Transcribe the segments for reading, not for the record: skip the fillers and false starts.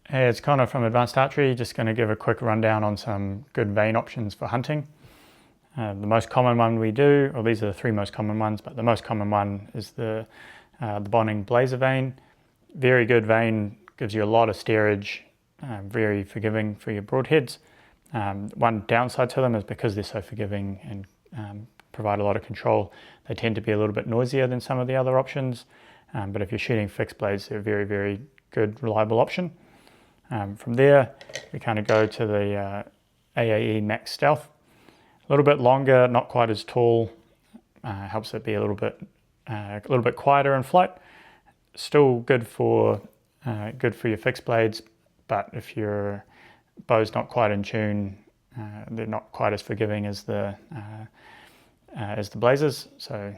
Hey, it's Conor from Advanced Archery. Just going to give a quick rundown on some good vane options for hunting. The most common one we do, or these are the three most common ones, but the most common one is the Bohning Blazer vane. Very good vane, gives you a lot of steerage, very forgiving for your broadheads. One downside to them is because they're so forgiving and provide a lot of control, they tend to be a little bit noisier than some of the other options. But if you're shooting fixed blades, they're a very, very good, reliable option. From there, we kind of go to the AAE Max Stealth. A little bit longer, not quite as tall, helps it be a little bit quieter in flight. Still good for your fixed blades, but if your bow's not quite in tune, they're not quite as forgiving as the Blazers. So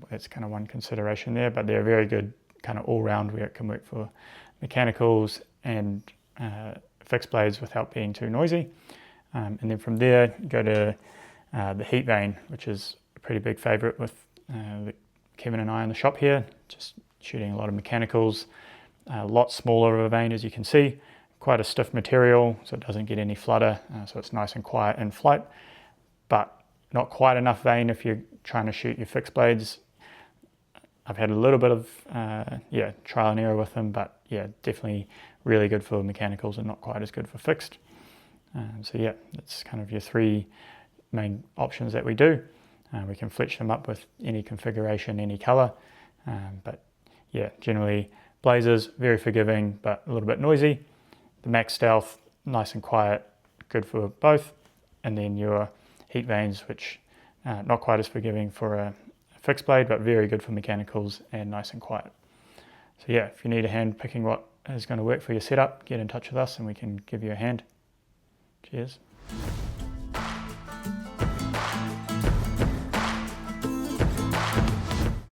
that's kind of one consideration there. But they're very good, kind of all round, where it can work for mechanicals and fixed blades without being too noisy. And then from there, go to the Heat vane, which is a pretty big favorite with Kevin and I in the shop here, just shooting a lot of mechanicals. A lot smaller of a vane, as you can see, quite a stiff material, so it doesn't get any flutter, so it's nice and quiet in flight, but not quite enough vane if you're trying to shoot your fixed blades. I've had a little bit of trial and error with them, but yeah, definitely really good for mechanicals and not quite as good for fixed. So yeah, that's kind of your three main options that we do. We can fletch them up with any configuration, any color, but yeah, generally Blazers, very forgiving, but a little bit noisy. The Max Stealth, nice and quiet, good for both. And then your Heat vanes, which not quite as forgiving for a fixed blade, but very good for mechanicals and nice and quiet. So yeah, if you need a hand picking what is going to work for your setup, get in touch with us and we can give you a hand. Cheers.